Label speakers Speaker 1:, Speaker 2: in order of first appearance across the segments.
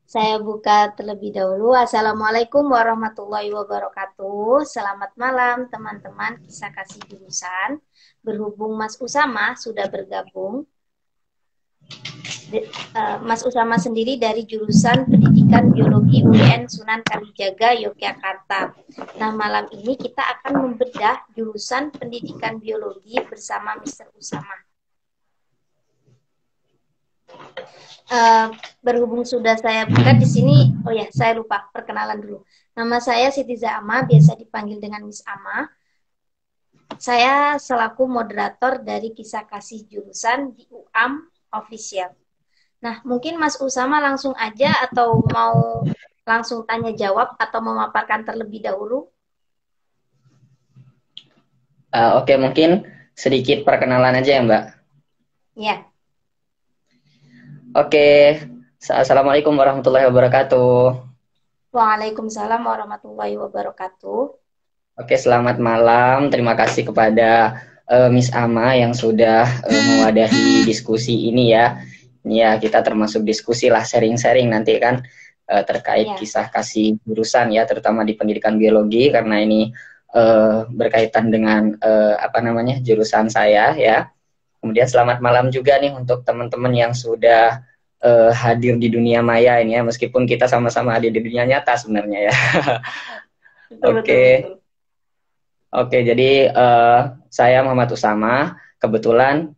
Speaker 1: Saya buka terlebih dahulu. Assalamualaikum warahmatullahi wabarakatuh. Selamat malam teman-teman kisah kasih jurusan. Berhubung Mas Usama sudah bergabung, Mas Usama sendiri dari jurusan Pendidikan Biologi UIN Sunan Kalijaga, Yogyakarta. Nah, malam ini kita akan membedah jurusan Pendidikan Biologi bersama Mr. Usama. Berhubung sudah saya buka di sini, oh ya, saya lupa perkenalan dulu. Nama saya Siti Zama, biasa dipanggil dengan Miss Ama. Saya selaku moderator dari kisah kasih jurusan di UAM Official. Nah, mungkin Mas Usama langsung aja atau mau langsung tanya jawab atau memaparkan terlebih dahulu?
Speaker 2: Oke, mungkin sedikit perkenalan aja ya, Mbak.
Speaker 1: Ya,
Speaker 2: Oke, Assalamualaikum warahmatullahi wabarakatuh.
Speaker 1: Waalaikumsalam warahmatullahi wabarakatuh.
Speaker 2: Oke, selamat malam. Terima kasih kepada Miss Ama yang sudah mewadahi diskusi ini ya. Ya, kita termasuk diskusi lah, sharing-sharing nanti kan terkait
Speaker 1: Ya,
Speaker 2: kisah kasih jurusan ya, terutama di pendidikan biologi karena ini berkaitan dengan apa namanya jurusan saya ya. Kemudian selamat malam juga nih untuk teman-teman yang sudah hadir di dunia maya ini ya, meskipun kita sama-sama hadir di dunia nyata sebenarnya ya.
Speaker 1: betul betul
Speaker 2: Oke,
Speaker 1: betul.
Speaker 2: oke. Jadi saya Muhammad Usama. Kebetulan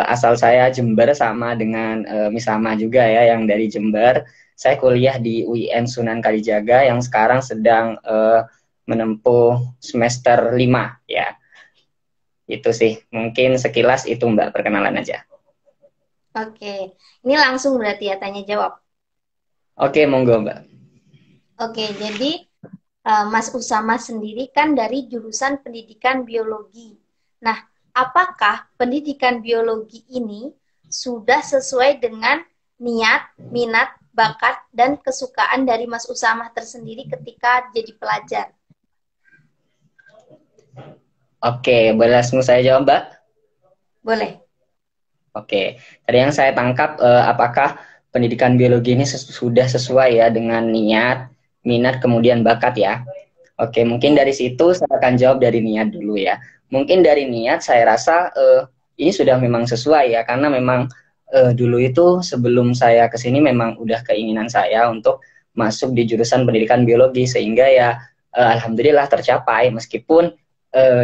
Speaker 2: asal saya Jember sama dengan Miss Sama juga ya, yang dari Jember. Saya kuliah di UIN Sunan Kalijaga yang sekarang sedang menempuh semester 5 ya. Itu sih, mungkin sekilas itu Mbak perkenalan aja.
Speaker 1: Oke, ini langsung berarti ya tanya jawab.
Speaker 2: Oke, monggo Mbak.
Speaker 1: Oke, jadi Mas Usama sendiri kan dari jurusan pendidikan biologi. Nah, apakah pendidikan biologi ini sudah sesuai dengan niat, minat, bakat, dan kesukaan dari Mas Usama tersendiri ketika jadi pelajar?
Speaker 2: Oke, boleh langsung saya jawab Mbak?
Speaker 1: Boleh.
Speaker 2: Oke, dari yang saya tangkap, apakah pendidikan biologi ini sudah sesuai ya dengan niat, minat, kemudian bakat ya? Oke, mungkin
Speaker 1: Ya.
Speaker 2: dari situ saya akan jawab dari niat dulu ya. Mungkin dari niat saya rasa ini sudah memang sesuai ya, karena memang dulu itu sebelum saya ke sini memang udah keinginan saya untuk masuk di jurusan pendidikan biologi, sehingga ya alhamdulillah tercapai meskipun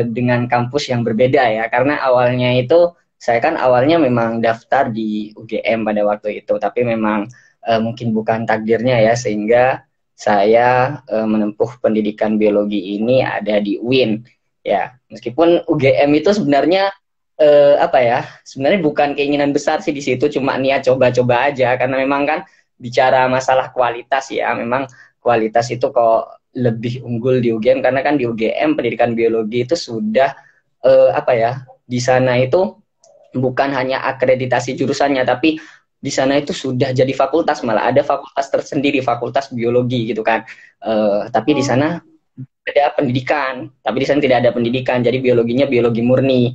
Speaker 2: dengan kampus yang berbeda ya, karena awalnya itu saya kan awalnya memang daftar di UGM pada waktu itu, tapi memang mungkin bukan takdirnya ya, sehingga saya menempuh pendidikan biologi ini ada di UIN ya. Meskipun UGM itu sebenarnya apa ya? Sebenarnya bukan keinginan besar sih di situ, cuma niat coba-coba aja karena memang kan bicara masalah kualitas ya, memang kualitas itu kok lebih unggul di UGM karena kan di UGM pendidikan biologi itu sudah apa ya? Di sana itu bukan hanya akreditasi jurusannya, tapi di sana itu sudah jadi fakultas, malah ada fakultas tersendiri, fakultas biologi gitu kan. Tapi di
Speaker 1: Oh,
Speaker 2: sana ada pendidikan, tapi di sana tidak ada pendidikan, jadi biologinya biologi murni.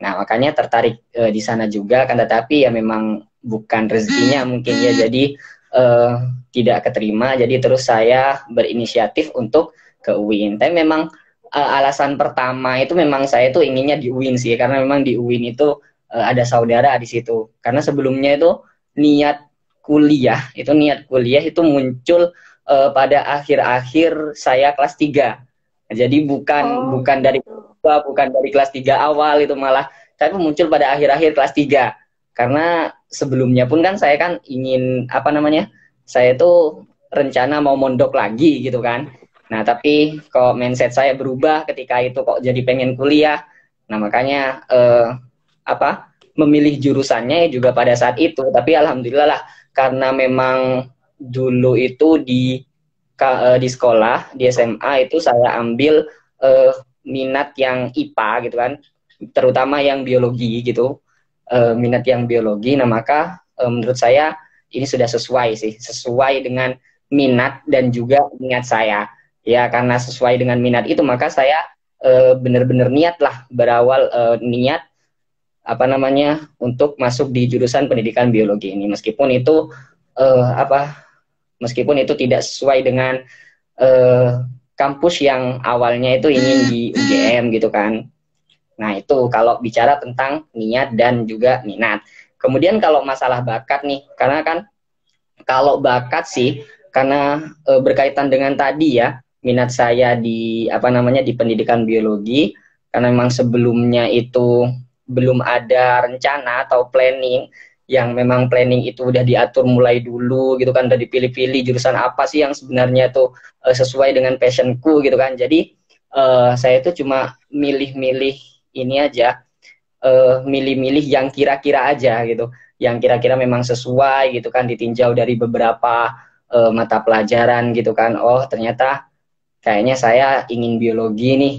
Speaker 2: Nah, makanya tertarik di sana juga, kan tetapi ya memang bukan rezekinya mungkin ya, jadi eh, tidak keterima, jadi terus saya berinisiatif untuk ke UIN. Tapi memang alasan pertama itu memang saya tuh inginnya di UIN sih, karena memang di UIN itu ada saudara di situ. Karena sebelumnya itu niat niat kuliah itu muncul pada akhir-akhir saya kelas 3. Jadi bukan
Speaker 1: oh
Speaker 2: bukan dari
Speaker 1: gitu.
Speaker 2: bukan dari kelas 3 awal itu malah tapi muncul pada akhir-akhir kelas 3. Karena sebelumnya pun kan saya kan ingin apa namanya? Saya itu rencana mau mondok lagi gitu kan. Nah, tapi kok mindset saya berubah ketika itu kok jadi pengen kuliah. Nah, makanya apa memilih jurusannya juga pada saat itu. Tapi alhamdulillah lah karena memang dulu itu di sekolah di SMA itu saya ambil uh, minat yang IPA gitu kan, terutama yang biologi gitu, minat yang biologi. Nah maka menurut saya ini sudah sesuai sih, sesuai dengan minat dan juga niat saya. Ya karena sesuai dengan minat itu maka saya benar-benar niat lah berawal niat apa namanya untuk masuk di jurusan pendidikan biologi ini, meskipun itu apa meskipun itu tidak sesuai dengan eh, kampus yang awalnya itu ingin di UGM gitu kan. Nah, itu kalau bicara tentang niat dan juga minat. Kemudian kalau masalah bakat nih, karena kan kalau bakat sih, karena berkaitan dengan tadi ya, minat saya di apa namanya di pendidikan biologi, karena memang sebelumnya itu belum ada rencana atau planning, yang memang planning itu udah diatur mulai dulu gitu kan, udah dipilih-pilih jurusan apa sih yang sebenarnya itu sesuai dengan passionku gitu kan. Jadi saya itu cuma milih-milih ini aja, milih-milih yang kira-kira aja gitu, yang kira-kira memang sesuai gitu kan, ditinjau dari beberapa mata pelajaran gitu kan. Oh, ternyata kayaknya saya ingin biologi nih,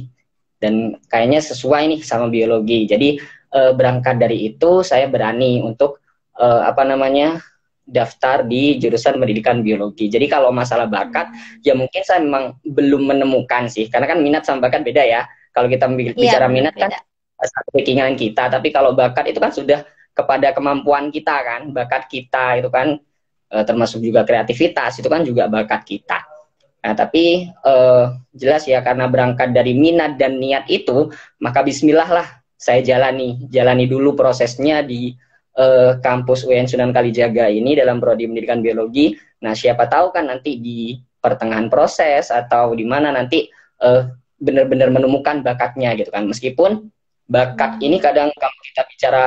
Speaker 2: dan kayaknya sesuai nih sama biologi. Jadi berangkat dari itu saya berani untuk apa namanya daftar di jurusan pendidikan biologi. Jadi kalau masalah bakat, ya mungkin saya memang belum menemukan sih, karena kan minat sama bakat beda ya. Kalau kita bicara minat kan satu keinginan kita, tapi kalau bakat itu kan sudah kepada kemampuan kita kan, bakat kita itu kan termasuk juga kreativitas, itu kan juga bakat kita. Nah, tapi jelas ya, karena berangkat dari minat dan niat itu, maka bismillah lah saya jalani dulu prosesnya di kampus UN Sunan Kalijaga ini dalam prodi pendidikan biologi. Nah, siapa tahu kan nanti di pertengahan proses atau di mana nanti benar-benar menemukan bakatnya gitu kan. Meskipun bakat ini kadang kalau kita bicara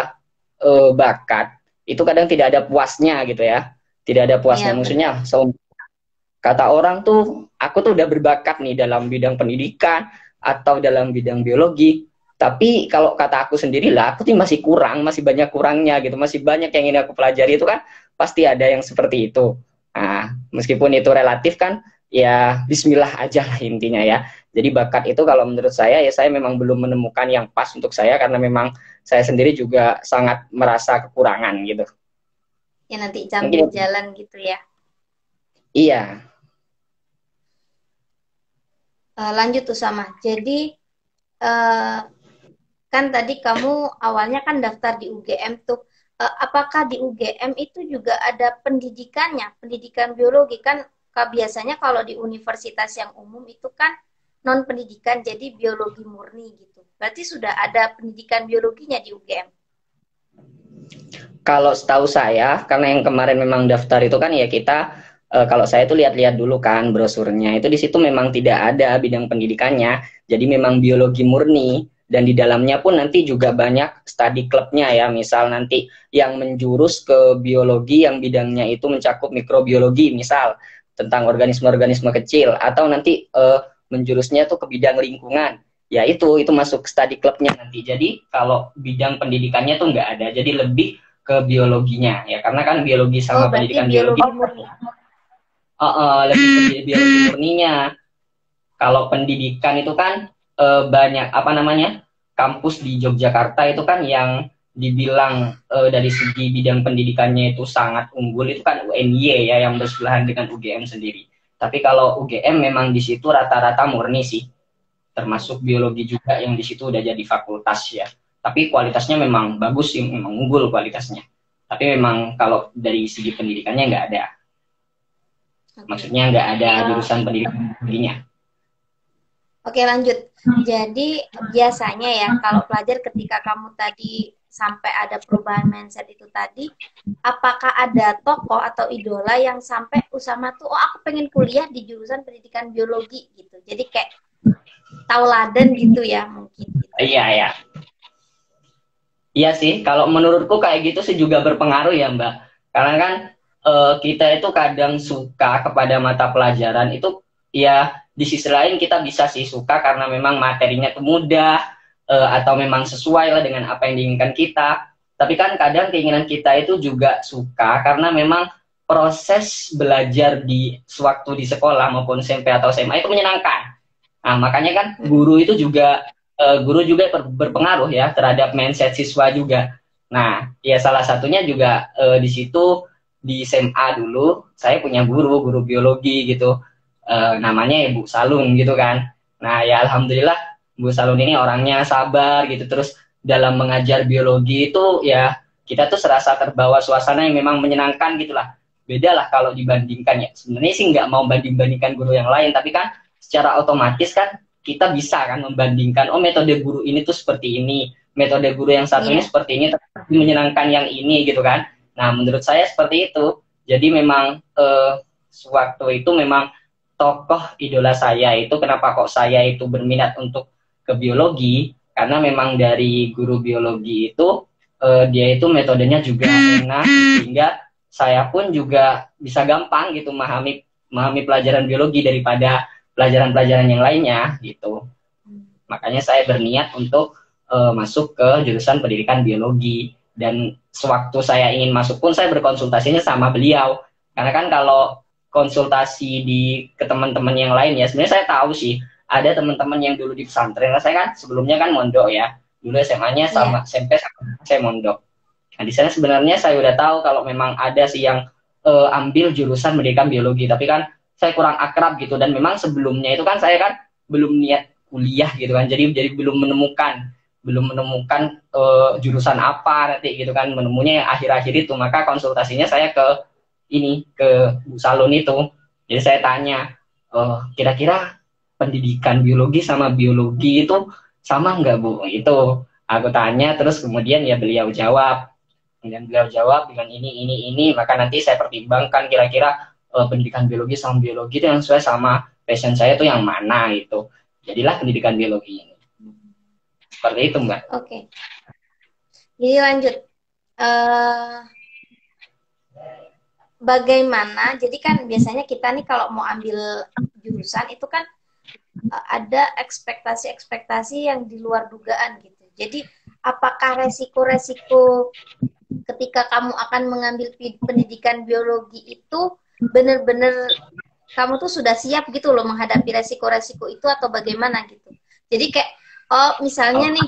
Speaker 2: bakat itu kadang tidak ada puasnya gitu ya, tidak ada puasnya. Maksudnya kata orang tuh aku tuh udah berbakat nih dalam bidang pendidikan atau dalam bidang biologi, tapi kalau kata aku sendiri lah, aku tuh masih kurang, masih banyak kurangnya gitu, masih banyak yang ingin aku pelajari. Itu kan pasti ada yang seperti itu. Nah, meskipun itu relatif kan, ya bismillah aja lah intinya ya. Jadi bakat itu kalau menurut saya, ya saya memang belum menemukan yang pas untuk saya, karena memang saya sendiri juga sangat merasa kekurangan gitu.
Speaker 1: Ya nanti sambil jalan gitu ya.
Speaker 2: Iya.
Speaker 1: Lanjut tuh sama. Jadi kan tadi kamu awalnya kan daftar di UGM tuh. Apakah di UGM itu juga ada pendidikannya, pendidikan biologi kan? Biasanya kalau di universitas yang umum itu kan non pendidikan, jadi biologi murni gitu. Berarti sudah ada pendidikan biologinya di UGM?
Speaker 2: Kalau setahu saya, karena yang kemarin memang daftar itu kan ya kita, kalau saya tuh lihat-lihat dulu kan brosurnya, itu di situ memang tidak ada bidang pendidikannya, jadi memang biologi murni, dan di dalamnya pun nanti juga banyak study clubnya ya, misal nanti yang menjurus ke biologi yang bidangnya itu mencakup mikrobiologi, misal tentang organisme-organisme kecil, atau nanti menjurusnya tuh ke bidang lingkungan, ya itu masuk study clubnya nanti. Jadi kalau bidang pendidikannya tuh nggak ada, jadi lebih ke biologinya ya, karena kan biologi sama pendidikan biologi murni. Lebih ke biologi murninya. Kalau pendidikan itu kan banyak apa namanya kampus di Yogyakarta itu kan yang dibilang dari segi bidang pendidikannya itu sangat unggul itu kan UNY ya, yang bersebelahan dengan UGM sendiri. Tapi kalau UGM memang di situ rata-rata murni sih, termasuk biologi juga yang di situ udah jadi fakultas ya. Tapi kualitasnya memang bagus sih, memang unggul kualitasnya. Tapi memang kalau dari segi pendidikannya nggak ada. Maksudnya nggak ada jurusan pendidikan tingginya.
Speaker 1: Oke, lanjut. Jadi biasanya ya kalau pelajar ketika kamu tadi sampai ada perubahan mindset itu tadi, apakah ada tokoh atau idola yang sampai Usama tuh, oh aku pengen kuliah di jurusan pendidikan biologi gitu. Jadi kayak tauladan gitu ya mungkin. Gitu.
Speaker 2: Iya ya. Iya sih, kalau menurutku kayak gitu sih juga berpengaruh ya Mbak. Karena kan kita itu kadang suka kepada mata pelajaran itu ya, di sisi lain kita bisa sih suka karena memang materinya tuh mudah atau memang sesuai lah dengan apa yang diinginkan kita. Tapi kan kadang keinginan kita itu juga suka karena memang proses belajar di sewaktu di sekolah maupun SMP atau SMA itu menyenangkan. Nah, makanya kan guru juga berpengaruh ya terhadap mindset siswa juga. Nah, ya salah satunya juga di situ di SMA dulu saya punya guru biologi gitu, namanya Ibu Salun gitu kan. Nah, ya alhamdulillah Bu Salun ini orangnya sabar gitu, terus dalam mengajar biologi itu ya kita tuh serasa terbawa suasana yang memang menyenangkan gitulah. beda lah kalau dibandingkan ya. Sebenarnya sih nggak mau banding-bandingkan guru yang lain, tapi kan secara otomatis kan kita bisa kan membandingkan, oh metode guru ini tuh seperti ini, metode guru yang satu ini seperti ini, tapi menyenangkan yang ini gitu kan. Nah menurut saya seperti itu. Jadi memang sewaktu itu memang tokoh idola saya itu, kenapa kok saya itu berminat untuk ke biologi, karena memang dari guru biologi itu dia itu metodenya juga enak, sehingga saya pun juga bisa gampang gitu memahami pelajaran biologi daripada pelajaran-pelajaran yang lainnya gitu. Makanya saya berniat untuk masuk ke jurusan pendidikan biologi. Dan sewaktu saya ingin masuk pun saya berkonsultasinya sama beliau. Karena kan kalau konsultasi ke teman-teman yang lain ya, sebenarnya saya tahu sih ada teman-teman yang dulu di pesantren. Saya kan sebelumnya kan mondok ya. Dulu SMA-nya sama SMP sama saya mondok. Nah di sana sebenarnya saya udah tahu kalau memang ada sih yang ambil jurusan pendidikan biologi, tapi kan saya kurang akrab gitu. Dan memang sebelumnya itu kan saya kan belum niat kuliah gitu kan. Jadi belum menemukan jurusan apa nanti gitu kan, menemunya yang akhir-akhir itu. Maka konsultasinya saya ke Bu Salun itu. Jadi saya tanya, kira-kira pendidikan biologi sama biologi itu sama nggak Bu? Itu aku tanya, terus kemudian ya beliau jawab. Kemudian beliau jawab dengan ini, maka nanti saya pertimbangkan kira-kira pendidikan biologi sama biologi itu yang sesuai sama passion saya itu yang mana itu. Jadilah pendidikan biologi ini. Seperti itu Mbak.
Speaker 1: Oke. Jadi lanjut. Bagaimana? Jadi kan biasanya kita nih kalau mau ambil jurusan itu kan ada ekspektasi-ekspektasi yang di luar dugaan gitu. Jadi apakah resiko-resiko ketika kamu akan mengambil pendidikan biologi itu benar-benar kamu tuh sudah siap gitu loh menghadapi resiko-resiko itu, atau bagaimana gitu? Jadi kayak misalnya nih,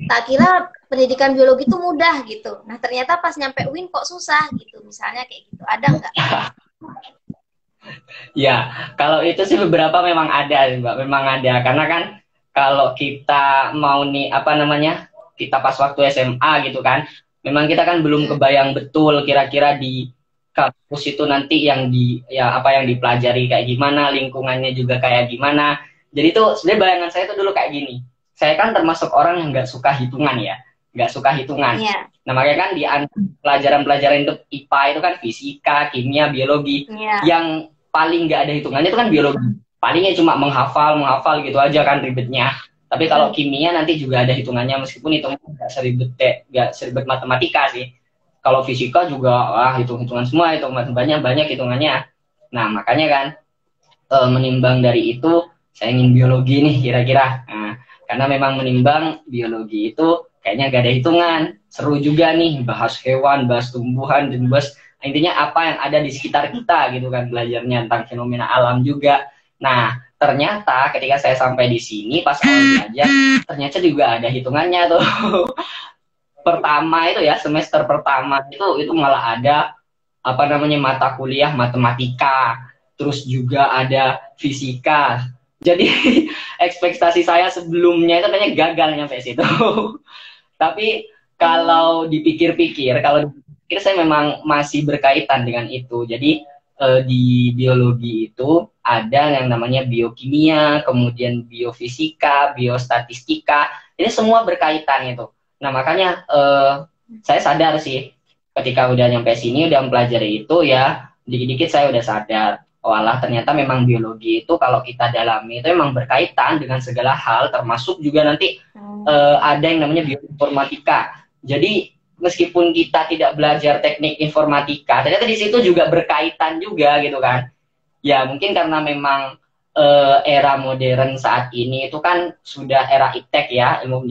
Speaker 1: tak kira pendidikan biologi itu mudah gitu. Nah ternyata pas nyampe UIN kok susah gitu. Misalnya kayak gitu. Ada nggak?
Speaker 2: Ya, kalau itu sih beberapa memang ada, Mbak. Memang ada. Karena kan kalau kita mau kita pas waktu SMA gitu kan, memang kita kan belum kebayang betul kira-kira di kampus itu nanti yang apa yang dipelajari kayak gimana, lingkungannya juga kayak gimana. Jadi tuh sebenarnya bayangan saya tuh dulu kayak gini. Saya kan termasuk orang yang nggak suka hitungan ya, nggak suka hitungan. Yeah. Nah makanya kan di pelajaran-pelajaran itu IPA itu kan fisika, kimia, biologi. Yeah. Yang paling nggak ada hitungannya itu kan biologi. Palingnya cuma menghafal gitu aja kan ribetnya. Tapi kalau kimia nanti juga ada hitungannya, meskipun itu nggak seribet matematika sih. Kalau fisika juga hitung-hitungan semua, itu banyak hitungannya. Nah makanya kan menimbang dari itu saya ingin biologi nih kira-kira. Nah, karena memang menimbang biologi itu kayaknya gak ada hitungan, seru juga nih bahas hewan, bahas tumbuhan, dan bahas intinya apa yang ada di sekitar kita gitu kan, belajarnya tentang fenomena alam juga. Nah ternyata ketika saya sampai di sini pas awal belajar, ternyata juga ada hitungannya tuh. Pertama itu ya, semester pertama itu malah ada mata kuliah matematika, terus juga ada fisika. Jadi ekspektasi saya sebelumnya itu kayaknya gagal nyampe situ. Tapi kalau dipikir-pikir saya memang masih berkaitan dengan itu. Jadi di biologi itu ada yang namanya biokimia, kemudian biofisika, biostatistika. Ini semua berkaitan itu. Nah makanya saya sadar sih ketika udah nyampe sini, udah mempelajari itu ya, dikit-dikit saya udah sadar. Oh alah, ternyata memang biologi itu kalau kita dalami itu memang berkaitan dengan segala hal, termasuk juga nanti ada yang namanya bioinformatika. Jadi meskipun kita tidak belajar teknik informatika, ternyata di situ juga berkaitan juga gitu kan. Ya mungkin karena memang era modern saat ini itu kan sudah era iptek ya, ilmu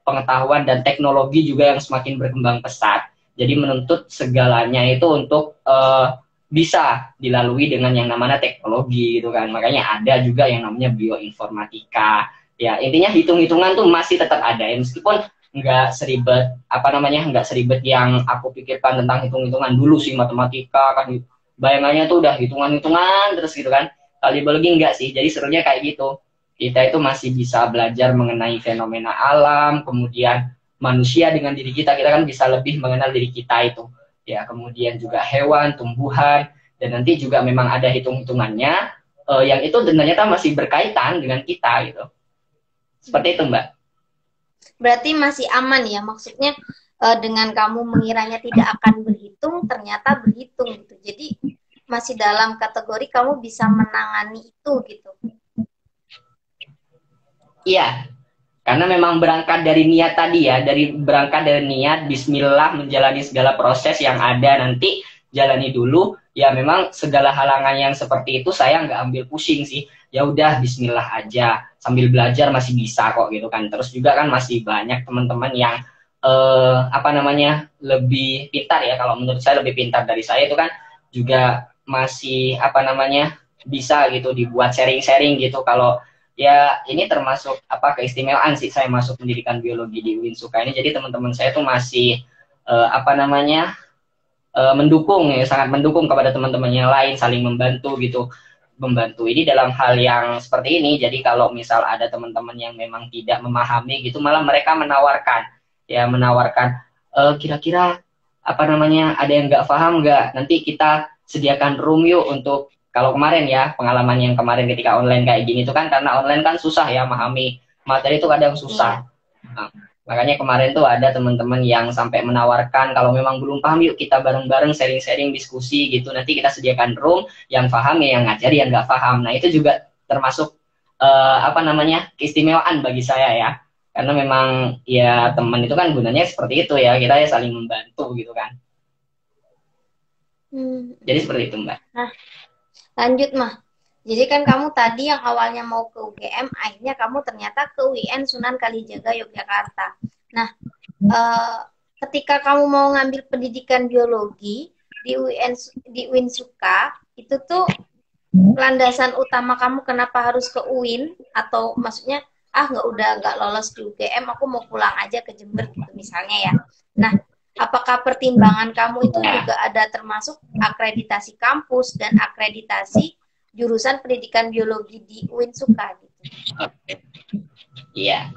Speaker 2: pengetahuan dan teknologi juga yang semakin berkembang pesat. Jadi menuntut segalanya itu untuk bisa dilalui dengan yang namanya teknologi gitu kan. Makanya ada juga yang namanya bioinformatika. Ya intinya hitung-hitungan tuh masih tetap ada ya, meskipun nggak seribet yang aku pikirkan tentang hitung-hitungan dulu sih. Matematika kan bayangannya tuh udah hitungan-hitungan terus gitu kan. Kalau di biologi enggak sih, jadi serunya kayak gitu. Kita itu masih bisa belajar mengenai fenomena alam, kemudian manusia dengan diri kita kan bisa lebih mengenal diri kita itu. ya kemudian juga hewan, tumbuhan, dan nanti juga memang ada hitung-hitungannya yang itu ternyata masih berkaitan dengan kita gitu. Seperti itu, Mbak.
Speaker 1: Berarti masih aman ya, maksudnya dengan kamu mengiranya tidak akan berhitung, ternyata berhitung gitu. Jadi masih dalam kategori kamu bisa menangani itu gitu.
Speaker 2: Iya, karena memang berangkat dari niat tadi ya, berangkat dari niat Bismillah menjalani segala proses yang ada, nanti jalani dulu. Ya memang segala halangan yang seperti itu saya nggak ambil pusing sih. Ya udah Bismillah aja, sambil belajar masih bisa kok gitu kan. Terus juga kan masih banyak teman-teman yang apa namanya lebih pintar ya. Kalau menurut saya lebih pintar dari saya itu kan juga masih apa namanya bisa gitu dibuat sharing-sharing gitu. Kalau ya ini termasuk apa keistimewaan sih saya masuk pendidikan biologi di Winsuka ini. Jadi teman-teman saya tuh masih apa namanya mendukung ya, sangat mendukung kepada teman-teman yang lain, saling membantu gitu, membantu ini dalam hal yang seperti ini. Jadi kalau misal ada teman-teman yang memang tidak memahami gitu, malah mereka menawarkan ya, menawarkan kira-kira apa namanya ada yang nggak paham nggak, nanti kita sediakan room yuk untuk, kalau kemarin ya pengalaman yang kemarin ketika online kayak gini itu kan, karena online kan susah ya memahami materi itu kadang susah. Nah, makanya kemarin tuh ada teman-teman yang sampai menawarkan kalau memang belum paham yuk kita bareng-bareng sharing-sharing diskusi gitu, nanti kita sediakan room yang paham ya yang ngajari, yang nggak paham. Nah itu juga termasuk apa namanya keistimewaan bagi saya ya, karena memang ya teman itu kan gunanya seperti itu ya, kita ya saling membantu gitu kan. Jadi seperti itu, Mbak.
Speaker 1: Nah, lanjut mah. Jadi kan kamu tadi yang awalnya mau ke UGM, akhirnya kamu ternyata ke UIN Sunan Kalijaga Yogyakarta. Nah, ketika kamu mau ngambil pendidikan biologi di Winsuka, itu tuh landasan utama kamu kenapa harus ke UIN, atau maksudnya nggak lolos di UGM, aku mau pulang aja ke Jember gitu misalnya ya. Nah, apakah pertimbangan kamu itu juga ada termasuk akreditasi kampus dan akreditasi jurusan pendidikan biologi di Winsuka gitu?
Speaker 2: Iya.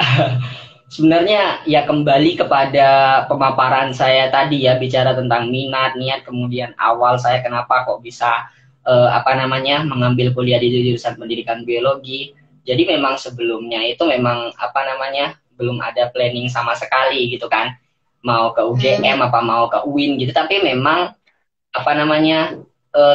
Speaker 2: Sebenarnya ya kembali kepada pemaparan saya tadi ya, bicara tentang minat, niat, kemudian awal saya kenapa kok bisa apa namanya mengambil kuliah di jurusan pendidikan biologi. Jadi memang sebelumnya itu memang apa namanya belum ada planning sama sekali gitu kan, mau ke UGM apa mau ke UIN gitu. Tapi memang apa namanya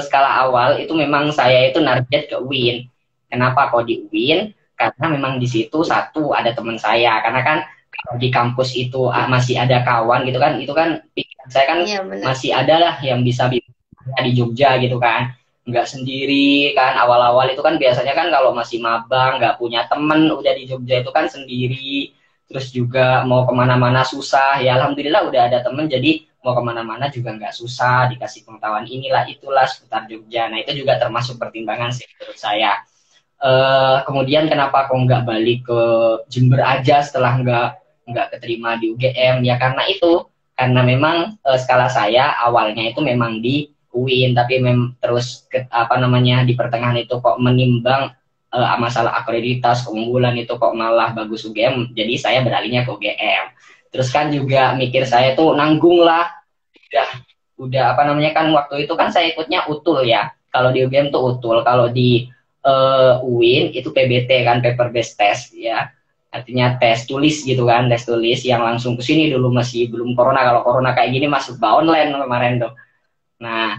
Speaker 2: skala awal itu memang saya itu narget ke UIN. Kenapa kok di UIN? Karena memang di situ satu ada teman saya, karena kan kalau di kampus itu masih ada kawan gitu kan, itu kan pikiran saya kan masih ada lah yang bisa di Jogja gitu kan, nggak sendiri kan. Awal-awal itu kan biasanya kan kalau masih mabang nggak punya temen, udah di Jogja itu kan sendiri, terus juga mau kemana-mana susah. Ya alhamdulillah udah ada temen, jadi mau kemana-mana juga nggak susah, dikasih pengetahuan inilah itulah seputar Jogja. Nah itu juga termasuk pertimbangan sih menurut saya. Kemudian kenapa kok nggak balik ke Jember aja setelah nggak keterima di UGM? Ya karena itu, karena memang skala saya awalnya itu memang di UIN, tapi terus apa namanya di pertengahan itu kok menimbang masalah akreditas keunggulan itu kok malah bagus UGM, jadi saya beralihnya ke UGM. Terus kan juga mikir saya tuh nanggung lah, udah apa namanya kan waktu itu kan saya ikutnya utul ya, kalau di UGM tuh utul, kalau di UIN itu PBT kan, paper based test ya, artinya tes tulis gitu kan, tes tulis yang langsung ke sini dulu, masih belum corona. Kalau corona kayak gini masuk online kemarin tuh. Nah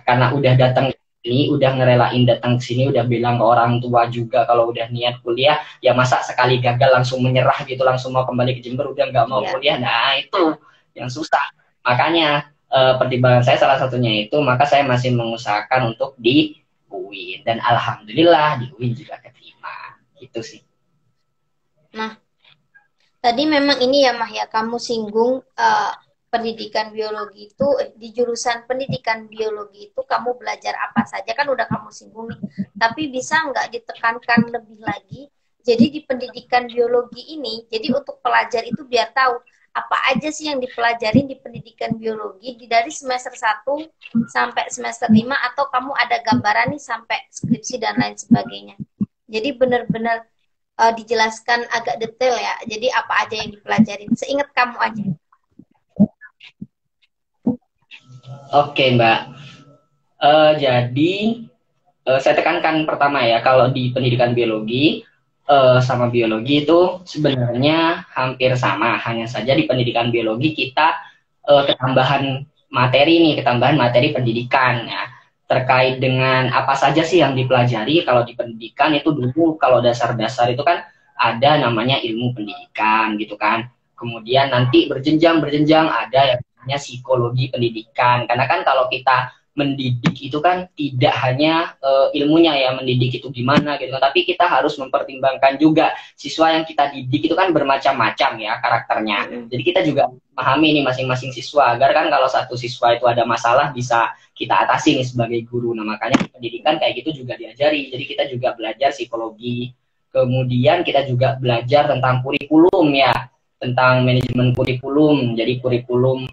Speaker 2: karena udah datang ini, udah ngerelain datang ke sini, udah bilang ke orang tua juga kalau udah niat kuliah, ya masa sekali gagal langsung menyerah gitu, langsung mau kembali ke Jember udah nggak mau kuliah. Nah itu yang susah. Makanya pertimbangan saya salah satunya itu, maka saya masih mengusahakan untuk di UIN, dan alhamdulillah di UIN juga keterima gitu sih.
Speaker 1: Nah tadi memang ini ya Mah ya, kamu singgung pendidikan biologi itu, di jurusan pendidikan biologi itu kamu belajar apa saja, kan udah kamu singgung nih, tapi bisa nggak ditekankan lebih lagi, jadi di pendidikan biologi ini, jadi untuk pelajar itu biar tahu apa aja sih yang dipelajarin di pendidikan biologi dari semester 1 sampai semester 5, atau kamu ada gambaran nih sampai skripsi dan lain sebagainya. Jadi benar-benar dijelaskan agak detail ya, jadi apa aja yang dipelajarin, seingat kamu aja.
Speaker 2: Oke, Mbak. Jadi saya tekankan pertama ya, kalau di pendidikan biologi sama biologi itu sebenarnya hampir sama, hanya saja di pendidikan biologi kita ketambahan materi nih, ketambahan materi pendidikan ya, terkait dengan apa saja sih yang dipelajari. Kalau di pendidikan itu dulu kalau dasar-dasar itu kan ada namanya ilmu pendidikan gitu kan. Kemudian nanti berjenjang-berjenjang ada yang namanya psikologi pendidikan. Karena kan kalau kita mendidik itu kan tidak hanya ilmunya ya, mendidik itu gimana gitu kan, tapi kita harus mempertimbangkan juga siswa yang kita didik itu kan bermacam-macam ya karakternya. Jadi kita juga memahami nih masing-masing siswa, agar kan kalau satu siswa itu ada masalah bisa kita atasi nih sebagai guru. Nah makanya di pendidikan kayak gitu juga diajari. Jadi kita juga belajar psikologi, kemudian kita juga belajar tentang kurikulum ya, tentang manajemen kurikulum. Jadi kurikulum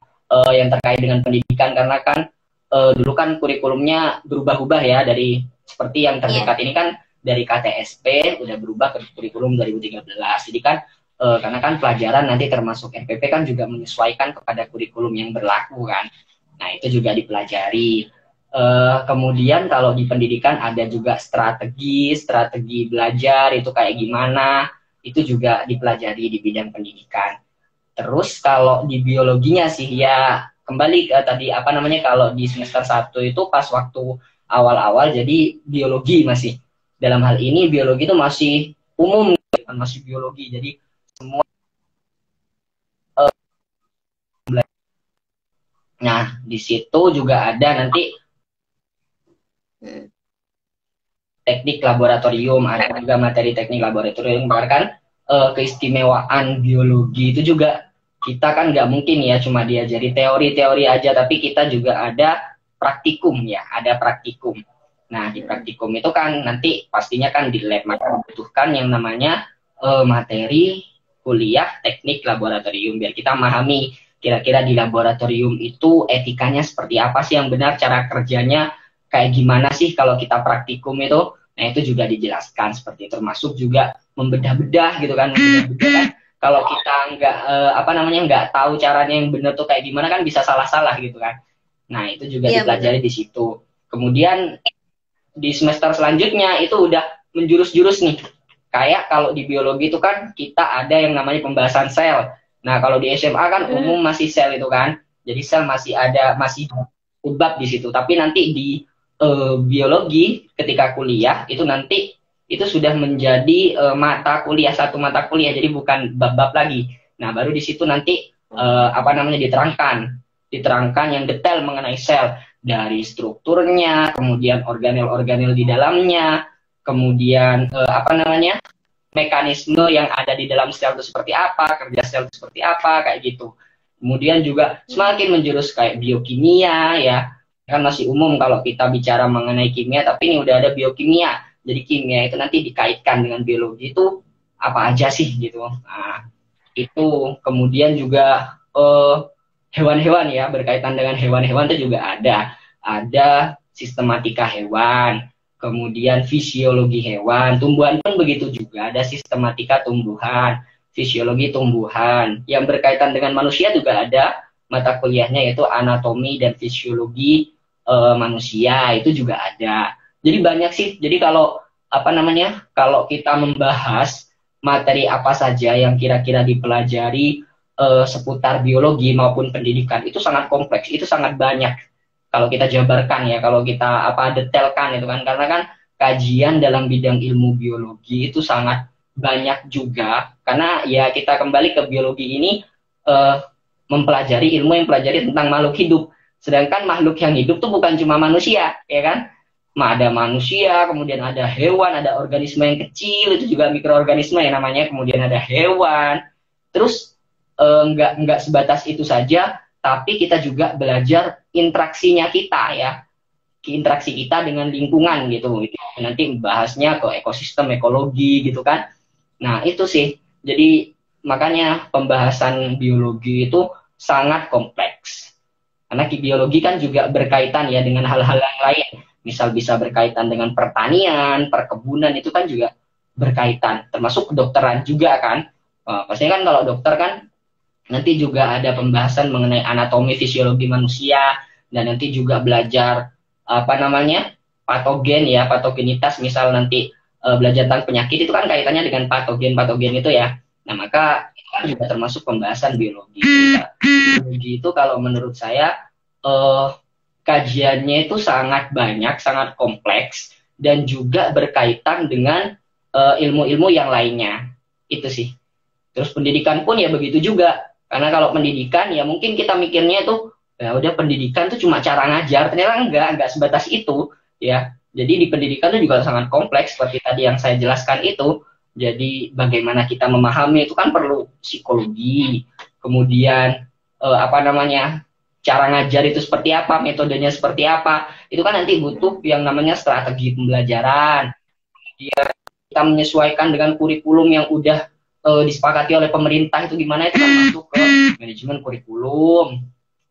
Speaker 2: yang terkait dengan pendidikan, karena kan dulu kan kurikulumnya berubah-ubah ya, dari seperti yang terdekat ini kan dari KTSP udah berubah ke kurikulum 2013. Jadi kan karena kan pelajaran nanti termasuk NPP kan juga menyesuaikan kepada kurikulum yang berlaku kan. Nah itu juga dipelajari. Kemudian kalau di pendidikan ada juga strategi belajar itu kayak gimana, itu juga dipelajari di bidang pendidikan. Terus kalau di biologinya sih ya kembali ke tadi apa namanya, kalau di semester 1 itu pas waktu awal-awal jadi biologi masih, dalam hal ini biologi itu masih umum kan, masih biologi. Jadi semua nah di situ juga ada nanti teknik laboratorium, ada juga materi teknik laboratorium. Bahkan keistimewaan biologi itu juga kita kan nggak mungkin ya cuma diajari teori-teori aja, tapi kita juga ada praktikum ya, ada praktikum. Nah di praktikum itu kan nanti pastinya kan di lab, maka membutuhkan yang namanya materi kuliah teknik laboratorium, biar kita memahami kira-kira di laboratorium itu etikanya seperti apa sih yang benar, cara kerjanya kayak gimana sih kalau kita praktikum itu. Nah itu juga dijelaskan seperti itu, termasuk juga membedah-bedah gitu kan, membedah-bedah kan. Kalau kita nggak apa namanya nggak tahu caranya yang benar tuh kayak gimana kan bisa salah-salah gitu kan. Nah itu juga dipelajari di situ. Kemudian di semester selanjutnya itu udah menjurus-jurus nih. Kayak kalau di biologi itu kan kita ada yang namanya pembahasan sel. Nah kalau di SMA kan umum masih sel itu kan, jadi sel masih ada, masih bab di situ. Tapi nanti di biologi ketika kuliah itu nanti itu sudah menjadi mata kuliah, satu mata kuliah, jadi bukan bab-bab lagi. Nah baru di situ nanti apa namanya diterangkan yang detail mengenai sel, dari strukturnya, kemudian organel-organel di dalamnya, kemudian apa namanya mekanisme yang ada di dalam sel itu seperti apa, kerja sel itu seperti apa, kayak gitu. Kemudian juga semakin menjurus kayak biokimia ya, kan masih umum kalau kita bicara mengenai kimia, tapi ini udah ada biokimia. Jadi kimia itu nanti dikaitkan dengan biologi itu apa aja sih gitu. Nah, itu kemudian juga hewan-hewan ya, berkaitan dengan hewan-hewan itu juga ada sistematika hewan, kemudian fisiologi hewan. Tumbuhan pun begitu juga, ada sistematika tumbuhan, fisiologi tumbuhan. Yang berkaitan dengan manusia juga ada mata kuliahnya, yaitu anatomi dan fisiologi manusia, itu juga ada. Jadi banyak sih. Jadi kalau apa namanya, kalau kita membahas materi apa saja yang kira-kira dipelajari seputar biologi maupun pendidikan, itu sangat kompleks, itu sangat banyak. Kalau kita jabarkan ya, kalau kita apa detailkan itu kan, karena kan kajian dalam bidang ilmu biologi itu sangat banyak juga. Karena ya kita kembali ke biologi ini mempelajari ilmu yang pelajari tentang makhluk hidup. Sedangkan makhluk yang hidup tuh bukan cuma manusia, ya kan? Ada manusia, kemudian ada hewan, ada organisme yang kecil, itu juga mikroorganisme yang namanya, kemudian ada hewan. Terus nggak sebatas itu saja, tapi kita juga belajar interaksinya kita ya, interaksi kita dengan lingkungan gitu. Itu nanti bahasnya ke ekosistem, ekologi gitu kan. Nah itu sih, jadi makanya pembahasan biologi itu sangat kompleks. Karena biologi kan juga berkaitan ya dengan hal-hal yang lain. Misal bisa berkaitan dengan pertanian, perkebunan, itu kan juga berkaitan. Termasuk kedokteran juga kan. Pastinya kan kalau dokter kan nanti juga ada pembahasan mengenai anatomi fisiologi manusia. dan nanti juga belajar apa namanya patogen ya, patogenitas, misal nanti belajar tentang penyakit itu kan kaitannya dengan patogen itu ya. Nah, maka itu kan juga termasuk pembahasan biologi. Biologi itu kalau menurut saya kajiannya itu sangat banyak, sangat kompleks, dan juga berkaitan dengan ilmu-ilmu yang lainnya. Itu sih. Terus pendidikan pun ya begitu juga. Karena kalau pendidikan ya mungkin kita mikirnya tuh ya udah pendidikan tuh cuma cara ngajar, ternyata enggak sebatas itu ya. Jadi di pendidikan itu juga sangat kompleks seperti tadi yang saya jelaskan itu. Jadi bagaimana kita memahami itu kan perlu psikologi, kemudian apa namanya cara ngajar itu seperti apa, metodenya seperti apa. Itu kan nanti butuh yang namanya strategi pembelajaran. Dia kita menyesuaikan dengan kurikulum yang udah disepakati oleh pemerintah itu gimana, itu kan masuk ke manajemen kurikulum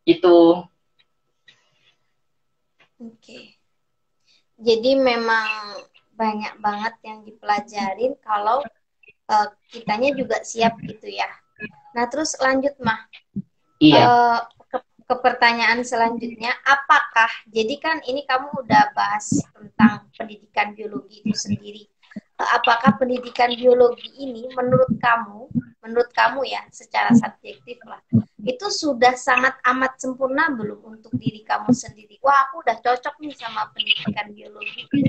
Speaker 2: itu.
Speaker 1: Oke. Jadi memang banyak banget yang dipelajarin kalau kitanya juga siap gitu ya. Nah terus lanjut Mah.
Speaker 2: Iya.
Speaker 1: Ke pertanyaan selanjutnya, apakah, jadi kan ini kamu udah bahas tentang pendidikan biologi itu sendiri. Apakah pendidikan biologi ini menurut kamu ya, secara subjektif lah, itu sudah sangat amat sempurna belum untuk diri kamu sendiri? Wah, aku udah cocok nih sama pendidikan biologi.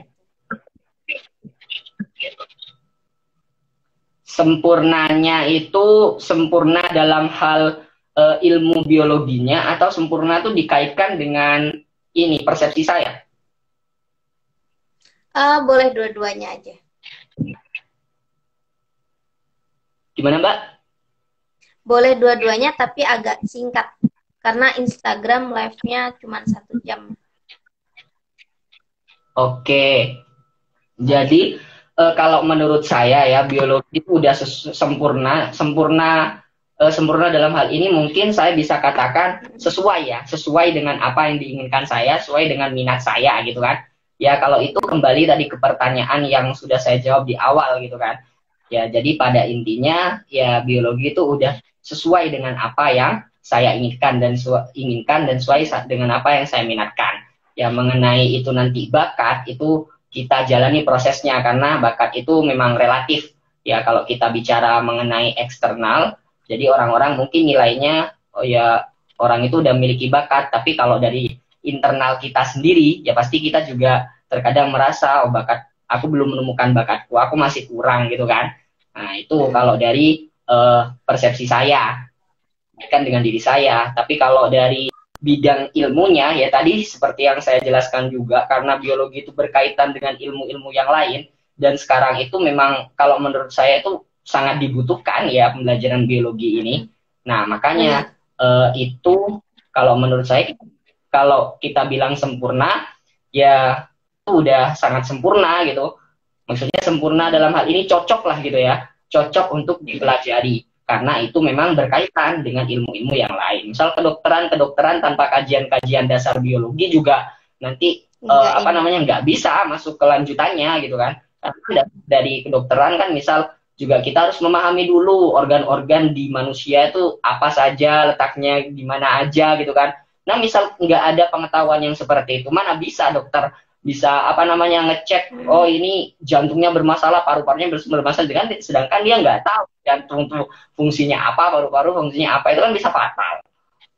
Speaker 2: Sempurnanya itu sempurna dalam hal ilmu biologinya atau sempurna itu dikaitkan dengan ini persepsi saya?
Speaker 1: Boleh dua-duanya aja.
Speaker 2: Gimana Mbak?
Speaker 1: Boleh dua-duanya tapi agak singkat karena Instagram live-nya cuma 1 jam.
Speaker 2: Oke. Jadi kalau menurut saya ya biologi itu udah sempurna dalam hal ini mungkin saya bisa katakan sesuai dengan apa yang diinginkan saya, sesuai dengan minat saya gitu kan. Ya kalau itu kembali tadi ke pertanyaan yang sudah saya jawab di awal gitu kan. Ya, jadi pada intinya ya biologi itu udah sesuai dengan apa yang saya inginkan dan sesuai dengan apa yang saya minatkan. Ya, mengenai itu nanti bakat itu kita jalani prosesnya karena bakat itu memang relatif. Ya, kalau kita bicara mengenai eksternal, jadi orang-orang mungkin nilainya oh ya orang itu udah memiliki bakat, tapi kalau dari internal kita sendiri ya pasti kita juga terkadang merasa oh bakat aku belum menemukan bakatku, aku masih kurang gitu kan. Nah, itu kalau dari persepsi saya, kan dengan diri saya. Tapi kalau dari bidang ilmunya, ya tadi seperti yang saya jelaskan juga, karena biologi itu berkaitan dengan ilmu-ilmu yang lain, dan sekarang itu memang kalau menurut saya itu sangat dibutuhkan ya pembelajaran biologi ini. Nah, makanya itu kalau menurut saya, kalau kita bilang sempurna, ya itu udah sangat sempurna gitu. Maksudnya sempurna dalam hal ini cocok lah gitu ya, cocok untuk dipelajari karena itu memang berkaitan dengan ilmu-ilmu yang lain. Misal kedokteran tanpa kajian-kajian dasar biologi juga nanti nggak bisa masuk ke lanjutannya gitu kan. Karena dari kedokteran kan misal juga kita harus memahami dulu organ-organ di manusia itu apa saja, letaknya di mana aja gitu kan. Nah, misal nggak ada pengetahuan yang seperti itu, mana bisa dokter bisa ngecek oh ini jantungnya bermasalah, paru-parunya bermasalah, sedangkan dia nggak tahu jantung tuh fungsinya apa, paru-paru fungsinya apa, itu kan bisa fatal.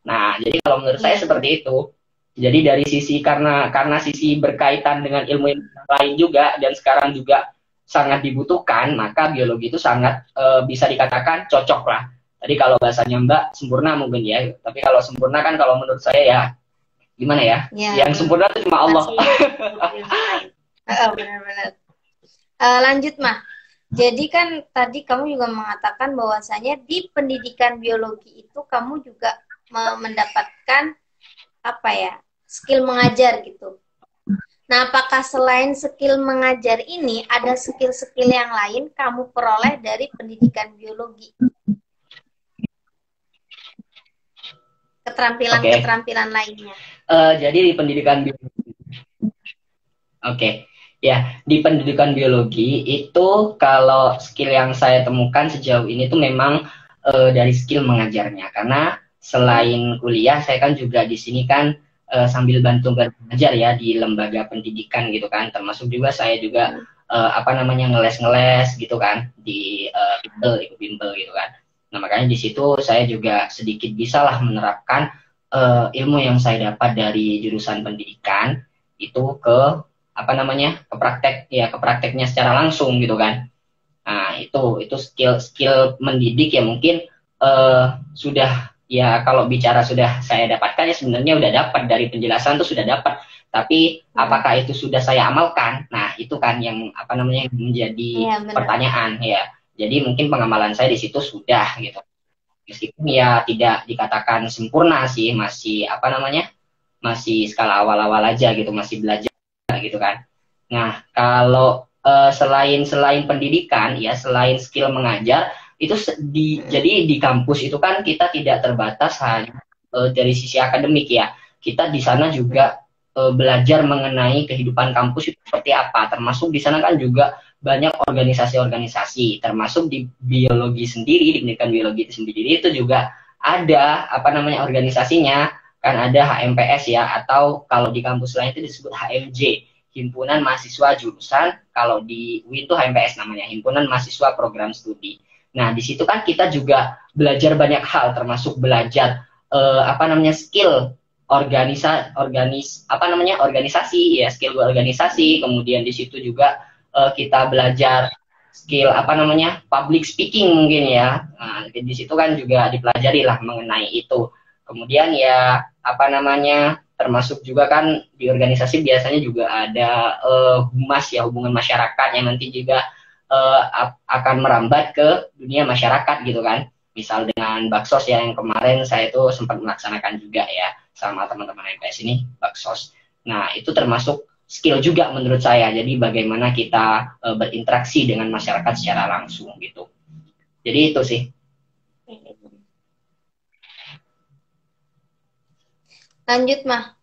Speaker 2: Nah, jadi kalau menurut saya seperti itu. Jadi dari sisi karena sisi berkaitan dengan ilmu lain juga dan sekarang juga sangat dibutuhkan, maka biologi itu sangat bisa dikatakan cocok lah. Tadi kalau bahasanya Mbak sempurna mungkin ya, tapi kalau sempurna kan kalau menurut saya ya gimana ya? Yang sempurna itu cuma Allah.
Speaker 1: Benar-benar. Lanjut Mah. Jadi kan tadi kamu juga mengatakan bahwasanya di pendidikan biologi itu kamu juga mendapatkan apa ya, skill mengajar gitu. Nah, apakah selain skill mengajar ini ada skill-skill yang lain kamu peroleh dari pendidikan biologi? Keterampilan lainnya.
Speaker 2: Jadi di pendidikan biologi, ya di pendidikan biologi itu kalau skill yang saya temukan sejauh ini tuh memang dari skill mengajarnya, karena selain kuliah saya kan juga di sini kan sambil bantu belajar ya di lembaga pendidikan gitu kan. Termasuk juga saya juga apa namanya ngeles-ngeles gitu kan di bimbel, ikut bimbel gitu kan. Nah makanya di situ saya juga sedikit bisalah menerapkan ilmu yang saya dapat dari jurusan pendidikan itu ke apa namanya ke prakteknya secara langsung gitu kan. Nah itu skill mendidik ya mungkin sudah ya kalau bicara sudah saya dapatkan ya sebenarnya udah dapat dari penjelasan tuh sudah dapat. Tapi apakah itu sudah saya amalkan? Nah itu kan yang apa namanya menjadi pertanyaan ya. Jadi mungkin pengamalan saya di situ sudah gitu. Meskipun ya tidak dikatakan sempurna sih, masih apa namanya masih skala awal-awal aja gitu, masih belajar gitu kan. Nah kalau selain pendidikan ya, selain skill mengajar itu jadi di kampus itu kan kita tidak terbatas hanya dari sisi akademik ya. Kita di sana juga belajar mengenai kehidupan kampus itu seperti apa. Termasuk di sana kan juga banyak organisasi-organisasi, termasuk di biologi sendiri, di pendidikan biologi itu sendiri itu juga ada apa namanya organisasinya, kan ada HMPS ya, atau kalau di kampus lain itu disebut HMJ, Himpunan Mahasiswa Jurusan, kalau di UI itu HMPS namanya, Himpunan Mahasiswa Program Studi. Nah, di situ kan kita juga belajar banyak hal, termasuk belajar apa namanya skill organisasi ya, skill organisasi, kemudian di situ juga kita belajar skill apa namanya public speaking mungkin ya. Nah, di situ kan juga dipelajari lah mengenai itu. Kemudian ya apa namanya termasuk juga kan di organisasi biasanya juga ada humas ya, hubungan masyarakat yang nanti juga akan merambat ke dunia masyarakat gitu kan. Misal dengan Baksos ya, yang kemarin saya itu sempat melaksanakan juga ya sama teman-teman MPS ini Baksos. Nah itu termasuk skill juga menurut saya. Jadi bagaimana kita berinteraksi dengan masyarakat secara langsung gitu. Jadi itu sih.
Speaker 1: Lanjut mah.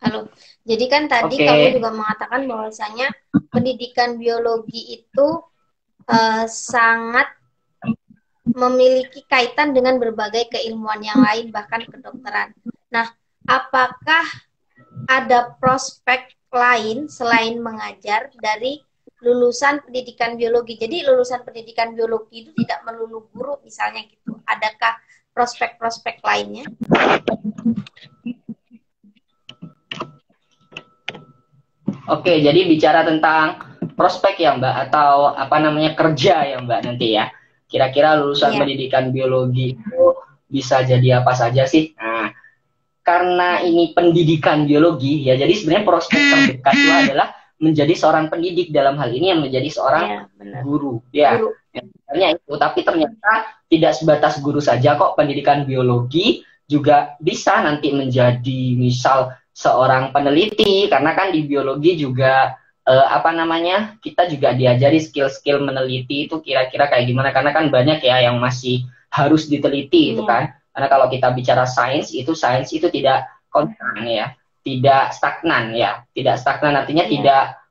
Speaker 1: Halo. Jadi kan tadi kamu juga mengatakan bahwasanya pendidikan biologi itu sangat memiliki kaitan dengan berbagai keilmuan yang lain, bahkan kedokteran. Nah, apakah ada prospek lain selain mengajar dari lulusan pendidikan biologi? Jadi lulusan pendidikan biologi itu tidak melulu guru misalnya gitu. Adakah prospek-prospek lainnya?
Speaker 2: Oke, jadi bicara tentang prospek ya Mbak, atau apa namanya kerja ya Mbak nanti ya. Kira-kira lulusan pendidikan biologi itu bisa jadi apa saja sih? Nah, karena ini pendidikan biologi ya, jadi sebenarnya prospek terdekat itu adalah menjadi seorang pendidik, dalam hal ini yang menjadi seorang guru ya. Sebenarnya itu, tapi ternyata tidak sebatas guru saja kok. Pendidikan biologi juga bisa nanti menjadi misal seorang peneliti, karena kan di biologi juga apa namanya kita juga diajari skill-skill meneliti itu kira-kira kayak gimana, karena kan banyak ya yang masih harus diteliti itu kan. Karena kalau kita bicara sains itu tidak konstan ya, tidak stagnan ya, tidak stagnan artinya tidak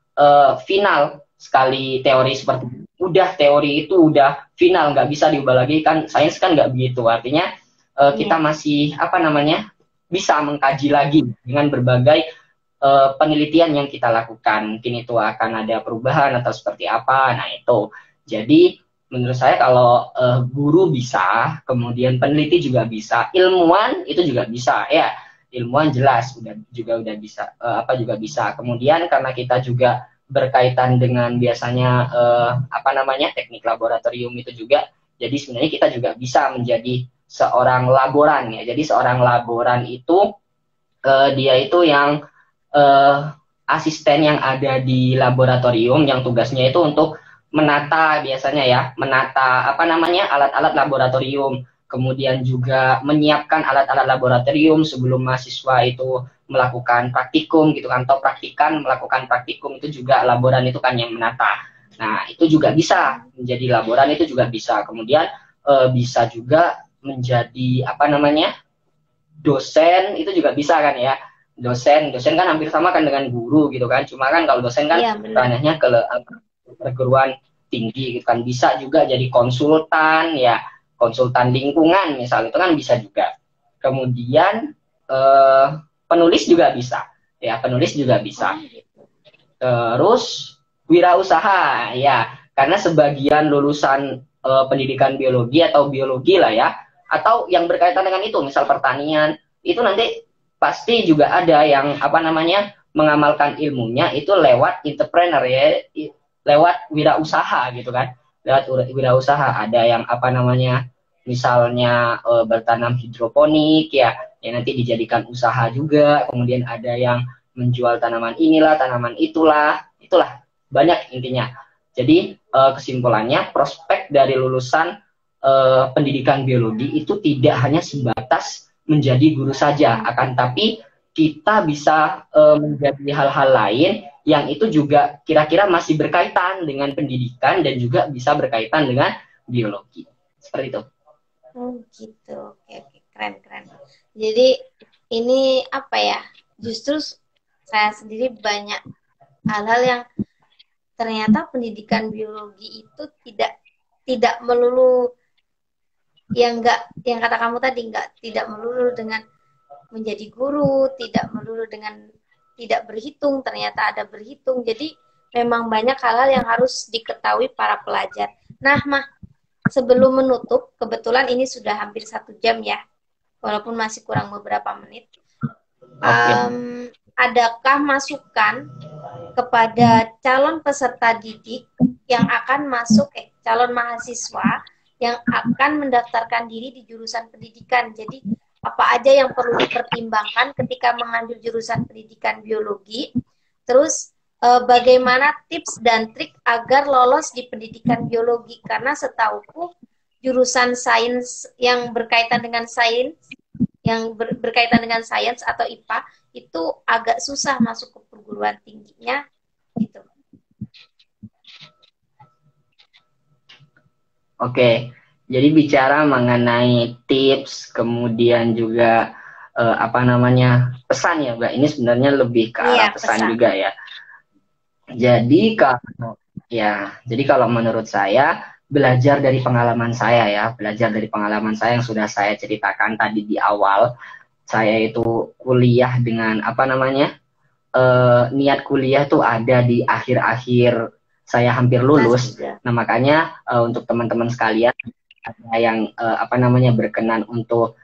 Speaker 2: final. Sekali teori seperti udah teori itu udah final, nggak bisa diubah lagi kan. Sains kan nggak begitu, artinya kita masih apa namanya bisa mengkaji lagi dengan berbagai penelitian yang kita lakukan. Mungkin itu akan ada perubahan atau seperti apa. Nah itu jadi menurut saya kalau guru bisa, kemudian peneliti juga bisa, ilmuwan itu juga bisa ya. Ilmuwan jelas udah bisa juga bisa. Kemudian karena kita juga berkaitan dengan biasanya apa namanya teknik laboratorium itu juga, jadi sebenarnya kita juga bisa menjadi seorang laboran ya. Jadi seorang laboran itu dia itu yang asisten yang ada di laboratorium yang tugasnya itu untuk menata biasanya ya, menata apa namanya alat-alat laboratorium, kemudian juga menyiapkan alat-alat laboratorium sebelum mahasiswa itu melakukan praktikum gitu kan, atau praktikan melakukan praktikum itu juga laboran itu kan yang menata. Nah itu juga bisa menjadi laboran, itu juga bisa. Kemudian bisa juga menjadi apa namanya dosen, itu juga bisa kan ya. Dosen kan hampir sama kan dengan guru gitu kan, cuma kan kalau dosen kan ranahnya ke perguruan tinggi gitu kan. Bisa juga jadi konsultan ya, konsultan lingkungan misal, itu kan bisa juga. Kemudian penulis juga bisa, ya penulis juga bisa. Terus wirausaha, ya karena sebagian lulusan pendidikan biologi atau biologi lah ya, atau yang berkaitan dengan itu, misal pertanian, itu nanti pasti juga ada yang apa namanya mengamalkan ilmunya itu lewat entrepreneur ya, lewat wirausaha gitu kan, lewat wirausaha. Ada yang apa namanya misalnya bertanam hidroponik ya, yang nanti dijadikan usaha juga. Kemudian ada yang menjual tanaman inilah, tanaman itulah banyak intinya. Jadi kesimpulannya prospek dari lulusan pendidikan biologi itu tidak hanya sebatas menjadi guru saja, akan tapi kita bisa menjadi hal-hal lain yang itu juga kira-kira masih berkaitan dengan pendidikan dan juga bisa berkaitan dengan biologi. Seperti itu.
Speaker 1: Oh gitu, oke, oke. Keren. Jadi ini apa ya? Justru saya sendiri banyak hal-hal yang ternyata pendidikan biologi itu tidak melulu yang kata kamu tadi tidak melulu dengan menjadi guru, tidak melulu dengan tidak berhitung, ternyata ada berhitung. Jadi memang banyak hal-hal yang harus diketahui para pelajar. Nah, Mah, sebelum menutup, kebetulan ini sudah hampir 1 jam ya, walaupun masih kurang beberapa menit. Adakah masukan kepada calon peserta didik yang akan masuk, calon mahasiswa yang akan mendaftarkan diri di jurusan pendidikan? Jadi apa aja yang perlu dipertimbangkan ketika mengambil jurusan pendidikan biologi? Terus bagaimana tips dan trik agar lolos di pendidikan biologi? Karena setauku jurusan sains yang berkaitan dengan sains, berkaitan dengan sains atau IPA itu agak susah masuk ke perguruan tingginya gitu.
Speaker 2: Oke, jadi bicara mengenai tips, kemudian juga apa namanya pesan ya, Mbak. Ini sebenarnya lebih ke arah pesan juga ya. Jadi kalau menurut saya belajar dari pengalaman saya ya, belajar dari pengalaman saya yang sudah saya ceritakan tadi di awal. Saya itu kuliah dengan apa namanya niat kuliah tuh ada di akhir-akhir saya hampir lulus. Nah makanya untuk teman-teman sekalian ada yang apa namanya berkenan untuk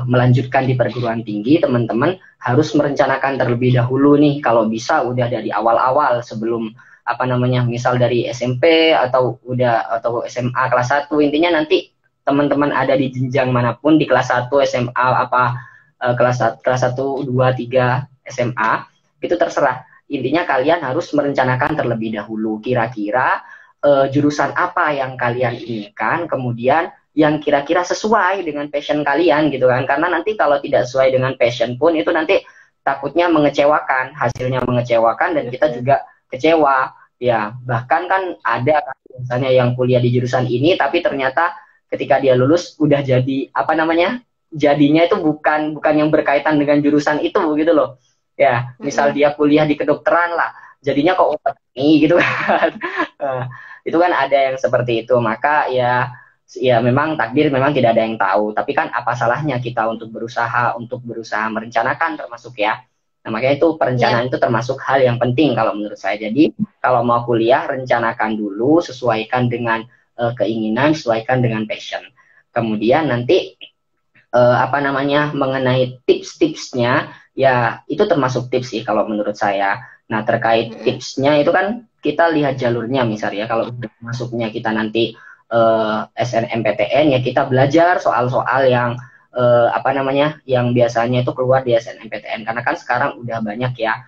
Speaker 2: melanjutkan di perguruan tinggi, teman-teman harus merencanakan terlebih dahulu nih, kalau bisa udah dari awal-awal sebelum apa namanya misal dari SMP atau SMA kelas 1, intinya nanti teman-teman ada di jenjang manapun di kelas 1 SMA apa kelas 1 2 3 SMA itu terserah. Intinya kalian harus merencanakan terlebih dahulu kira-kira jurusan apa yang kalian inginkan, kemudian yang kira-kira sesuai dengan passion kalian gitu kan. Karena nanti kalau tidak sesuai dengan passion pun itu nanti takutnya mengecewakan, hasilnya mengecewakan dan kita juga kecewa. Ya, bahkan kan ada misalnya yang kuliah di jurusan ini tapi ternyata ketika dia lulus udah jadi apa namanya? Jadinya itu bukan yang berkaitan dengan jurusan itu gitu loh. Ya, misal dia kuliah di kedokteran lah, jadinya kok ini gitu kan. Itu kan ada yang seperti itu. Maka ya memang takdir memang tidak ada yang tahu, tapi kan apa salahnya kita untuk berusaha merencanakan termasuk ya. Nah, makanya itu perencanaan itu termasuk hal yang penting kalau menurut saya. Jadi kalau mau kuliah rencanakan dulu, sesuaikan dengan keinginan, sesuaikan dengan passion. Kemudian nanti apa namanya mengenai tips-tipsnya ya itu termasuk tips sih kalau menurut saya. Nah terkait tipsnya itu kan kita lihat jalurnya misalnya kalau masuknya kita nanti SNMPTN ya kita belajar soal-soal yang apa namanya yang biasanya itu keluar di SNMPTN, karena kan sekarang udah banyak ya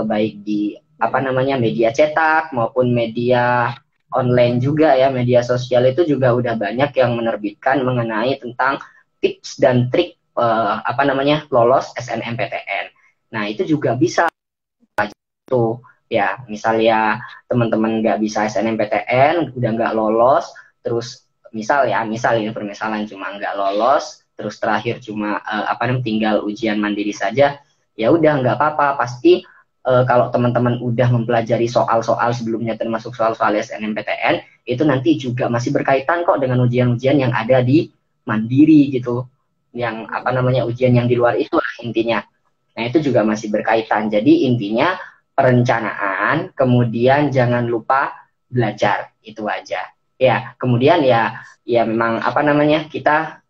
Speaker 2: baik di apa namanya media cetak maupun media online juga ya, media sosial itu juga udah banyak yang menerbitkan mengenai tentang tips dan trik apa namanya lolos SNMPTN. Nah itu juga bisa tuh ya, misalnya teman-teman nggak bisa SNMPTN udah nggak lolos, terus misal ini permisalan cuma nggak lolos, terus terakhir cuma apa namanya tinggal ujian mandiri saja, ya udah nggak apa-apa. Pasti kalau teman-teman udah mempelajari soal-soal sebelumnya termasuk soal-soal SNMPTN itu nanti juga masih berkaitan kok dengan ujian-ujian yang ada di mandiri gitu, yang apa namanya ujian yang di luar itu lah intinya. Nah, itu juga masih berkaitan. Jadi intinya perencanaan, kemudian jangan lupa belajar, itu aja. Ya, kemudian ya memang apa namanya, kita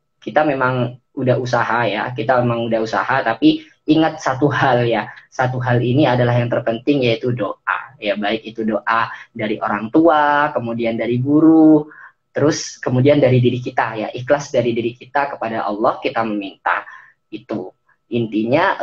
Speaker 2: memang udah usaha ya, kita memang udah usaha, tapi ingat satu hal ya, satu hal ini adalah yang terpenting, yaitu doa. Ya, baik itu doa dari orang tua, kemudian dari guru, terus kemudian dari diri kita ya, ikhlas dari diri kita kepada Allah, kita meminta. Itu intinya,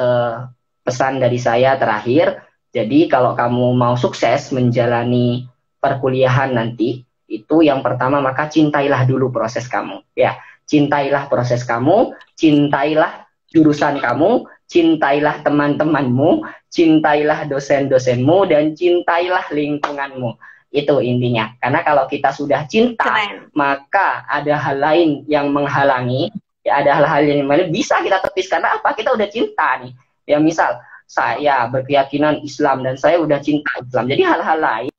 Speaker 2: pesan dari saya terakhir. Jadi kalau kamu mau sukses menjalani perkuliahan nanti, itu yang pertama, maka cintailah dulu proses kamu ya. Cintailah proses kamu, cintailah jurusan kamu, cintailah teman-temanmu, cintailah dosen-dosenmu, dan cintailah lingkunganmu. Itu intinya. Karena kalau kita sudah cinta, maka ada hal lain yang menghalangi, ya, ada hal-hal yang bisa kita tepis. Karena apa? Kita udah cinta nih. Ya, misal saya berkeyakinan Islam dan saya udah cinta Islam. Jadi hal-hal lain,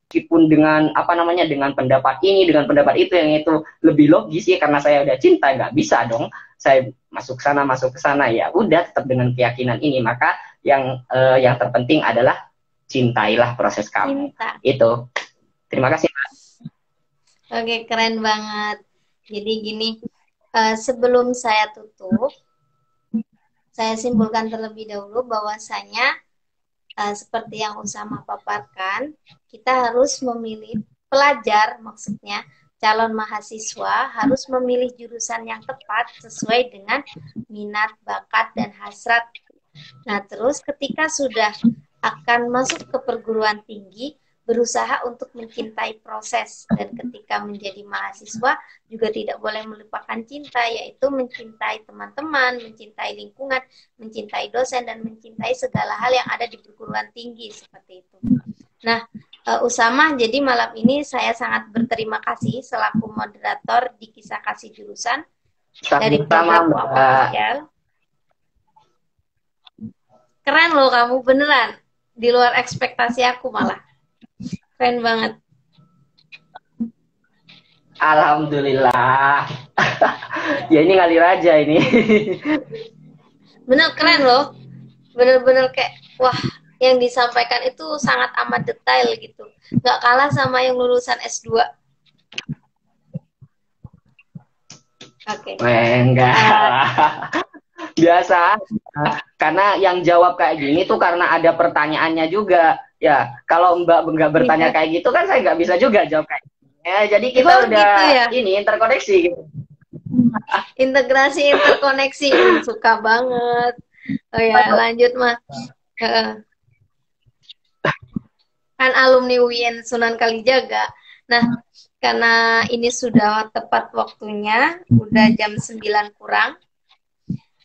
Speaker 2: meskipun dengan apa namanya, dengan pendapat ini, dengan pendapat itu, yang itu lebih logis ya, karena saya udah cinta, nggak bisa dong saya masuk sana masuk ke sana. Ya udah, tetap dengan keyakinan ini. Maka yang terpenting adalah cintailah proses kamu. Cinta. Itu. Terima kasih, Pak.
Speaker 1: Oke, keren banget. Jadi gini, sebelum saya tutup, saya simpulkan terlebih dahulu bahwasanya seperti yang Usama paparkan, kita harus memilih pelajar, maksudnya calon mahasiswa harus memilih jurusan yang tepat sesuai dengan minat, bakat, dan hasrat. Nah, terus ketika sudah akan masuk ke perguruan tinggi, berusaha untuk mencintai proses, dan ketika menjadi mahasiswa juga tidak boleh melupakan cinta, yaitu mencintai teman-teman, mencintai lingkungan, mencintai dosen, dan mencintai segala hal yang ada di perguruan tinggi, seperti itu. Nah, Usama, jadi malam ini saya sangat berterima kasih selaku moderator di Kisah Kasih Jurusan dari program official. Keren loh kamu, beneran di luar ekspektasi aku malah. Keren banget.
Speaker 2: Alhamdulillah. Ya ini ngalir aja ini.
Speaker 1: Bener, keren loh. Bener-bener kayak, wah, yang disampaikan itu sangat amat detail gitu. Nggak kalah sama yang lulusan S2. Oke.
Speaker 2: Enggak. Biasa. Karena yang jawab kayak gini tuh karena ada pertanyaannya juga. Ya, kalau Mbak nggak bertanya kayak gitu kan saya nggak bisa juga jawab kayak gitu. Ya, jadi kita udah gitu ya? Ini interkoneksi gitu.
Speaker 1: Integrasi, interkoneksi. Suka banget. Oh ya, lanjut Mas. Kan alumni UIN Sunan Kalijaga. Nah, karena ini sudah tepat waktunya, udah jam 9 kurang.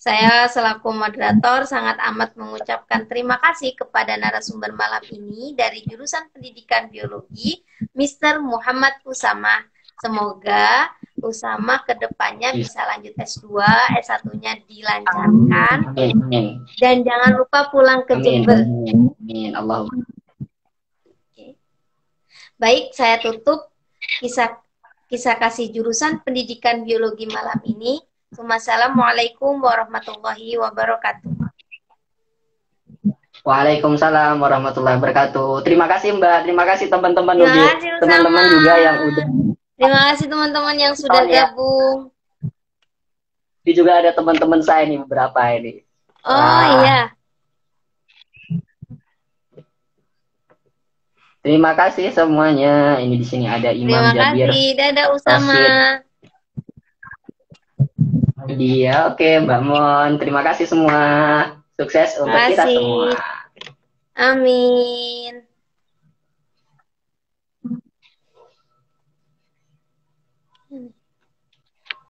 Speaker 1: Saya selaku moderator sangat amat mengucapkan terima kasih kepada narasumber malam ini dari jurusan Pendidikan Biologi, Mr. Muhammad Usama. Semoga Usama kedepannya bisa lanjut S2, S1-nya dilancarkan. Amin. Dan jangan lupa pulang ke Jember.
Speaker 2: Amin. Allahumma.
Speaker 1: Baik, saya tutup kisah kasih jurusan Pendidikan Biologi malam ini. Wassalamualaikum warahmatullahi wabarakatuh.
Speaker 2: Waalaikumsalam warahmatullahi wabarakatuh. Terima kasih Mbak, terima kasih teman-teman teman-teman juga yang udah.
Speaker 1: Terima kasih teman-teman yang sudah gabung.
Speaker 2: Ini juga ada teman-teman saya nih beberapa ini.
Speaker 1: Oh iya.
Speaker 2: Terima kasih semuanya. Ini di sini ada Imam Jabir.
Speaker 1: Terima kasih, dadah Usama.
Speaker 2: Dia, oke Mbak Mon. Terima kasih semua. Sukses untuk kita semua.
Speaker 1: Amin.